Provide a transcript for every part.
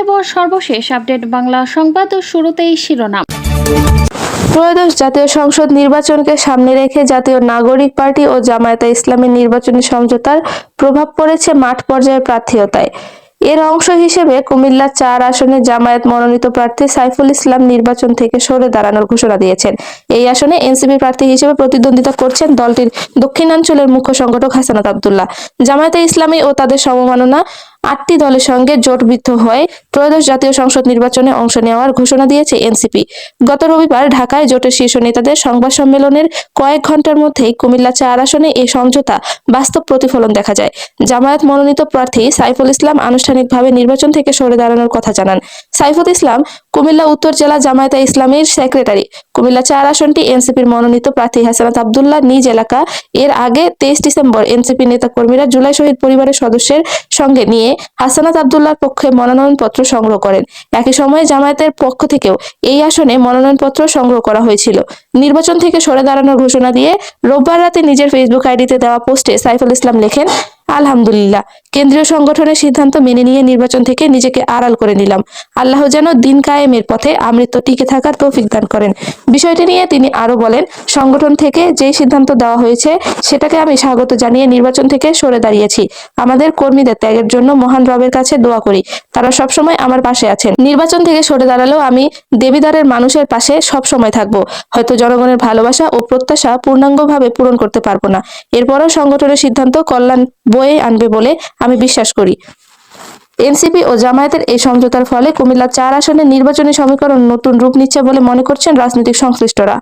দেব সর্বশেষ আপডেট বাংলা সংবাদ ও শুরুতেই শিরোনাম। ত্রয়োদশ জাতীয় সংসদ নির্বাচনকে সামনে রেখে জাতীয় নাগরিক পার্টি ও জামায়াতে ইসলামীর নির্বাচনী সমঝোতার প্রভাব পড়েছে মাঠ পর্যায়ের প্রার্থীতায়। এর অংশ হিসেবে কুমিল্লা ৪ আসনে জামায়াত মনোনীত প্রার্থী সাইফুল ইসলাম নির্বাচন থেকে সরে দাঁড়ানোর ঘোষণা দিয়েছেন। এই আসনে এনসিপি প্রার্থী হিসেবে প্রতিদ্বন্দ্বিতা করছেন দলটির দক্ষিণাঞ্চলের মুখ্য সংগঠক হাসানাত আব্দুল্লাহ। জামায়াতে ইসলামী ও তাদের সমমাননা ৮টি দলের সঙ্গে জোটবদ্ধ হয়ে ত্রয়োদশ জাতীয় সংসদ নির্বাচনে অংশ নেওয়ার ঘোষণা দিয়েছে এনসিপি। গত রবিবার ঢাকায় জোটের শীর্ষ নেতাদের সংবাদ সম্মেলনের কয়েক ঘন্টার মধ্যেই কুমিল্লা ৪ আসনে এই সমঝোতা বাস্তব প্রতিফলন দেখা যায়। জামায়াত মনোনীত প্রার্থী সাইফুল ইসলাম আনুষ্ঠানিকভাবে নির্বাচন থেকে সরে দাঁড়ানোর কথা জানান। সাইফুল ইসলাম কুমিল্লা উত্তর জেলা জামায়াতে ইসলামীর সেক্রেটারি। কুমিল্লা ৪ আসনটি এনসিপির মনোনীত প্রার্থী হাসানাত আব্দুল্লাহ নিজ এলাকা। এর আগে ২৩ ডিসেম্বর এনসিপি নেতাকর্মীরা জুলাই শহীদ পরিবারের সদস্যের সঙ্গে নিয়ে হাসানাত আব্দুল্লাহর পক্ষে মনোনয়নপত্র সংগ্রহ করেন। একই সময়ে জামায়াতের পক্ষ থেকেও এই আসনে মনোনয়নপত্র সংগ্রহ করা হয়েছিল। নির্বাচন থেকে সরে দাঁড়ানোর ঘোষণা দিয়ে রোববার রাতে নিজের ফেসবুক আইডিতে দেওয়া পোস্টে সাইফুল ইসলাম লেখেন, আলহামদুলিল্লাহ, কেন্দ্রীয় সংগঠনের সিদ্ধান্ত মেনে নিয়ে নির্বাচন থেকে নিজেকে আড়াল করে নিলাম। আল্লাহ যেন দিন কায়েমের পথে আমৃত্যু টিকে থাকার তৌফিক দান করেন। বিষয়টি নিয়ে তিনি আরো বলেন, সংগঠন থেকে যে সিদ্ধান্ত দেওয়া হয়েছে সেটাকে আমি স্বাগত জানিয়ে নির্বাচন থেকে সরে দাঁড়িয়েছি। আমাদের কর্মীদের ত্যাগের জন্য মহান রবের কাছে দোয়া করি, তারা সবসময় আমার পাশে আছেন। নির্বাচন থেকে সরে দাঁড়ালেও আমি দেবিদারের মানুষের পাশে সবসময় থাকবো। হয়তো জনগণের ভালোবাসা ও প্রত্যাশা পূর্ণাঙ্গভাবে পূরণ করতে পারবো না, এরপরও সংগঠনের সিদ্ধান্ত কল্যাণ বয়ে আনবে বলে আমি বিশ্বাস করি। এনসিপি ও জামায়াতের এই সমঝোতার ফলে কুমিল্লা ৪ আসনের নির্বাচনী সমীকরণ নতুন রূপ নিচ্ছে বলে মনে করছেন রাজনৈতিক সংশ্লিষ্টরা।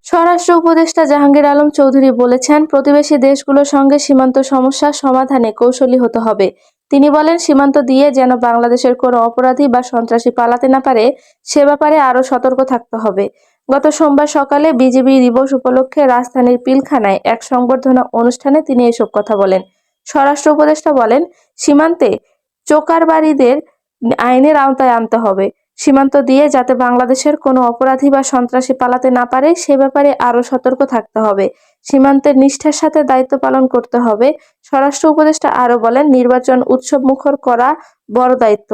স্বরাষ্ট্র উপদেষ্টা জাহাঙ্গীর আলম চৌধুরী বলেছেন, প্রতিবেশী দেশগুলোর সঙ্গে সীমান্ত সমস্যা সমাধানে কৌশলী হতে হবে। তিনি বলেন, সীমান্ত দিয়ে যেন বাংলাদেশের কোনো অপরাধী বা সন্ত্রাসী পালাতে না পারে সে ব্যাপারে আরো সতর্ক থাকতে হবে। গত সোমবার সকালে বিজিবি দিবস উপলক্ষে রাজধানীর পিলখানায় এক সংবর্ধনা অনুষ্ঠানে তিনি এসব কথা বলেন। স্বরাষ্ট্র উপদেষ্টা বলেন, সীমান্তে চোকারবাড়িদের আইনের আওতায় আনতে হবে। সীমান্ত দিয়ে যাতে বাংলাদেশের কোনো অপরাধী বা সন্ত্রাসী পালাতে না পারে সে ব্যাপারে আরো সতর্ক থাকতে হবে। সীমান্তের নিষ্ঠার সাথে দায়িত্ব পালন করতে হবে। স্বরাষ্ট্র উপদেষ্টা আরো বলেন, নির্বাচন উৎসবমুখর করা বড় দায়িত্ব।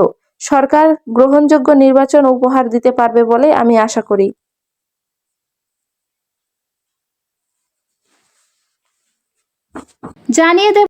সরকার গ্রহণযোগ্য নির্বাচন উপহার দিতে পারবে বলে আমি আশা করি। জানিয়ে দেব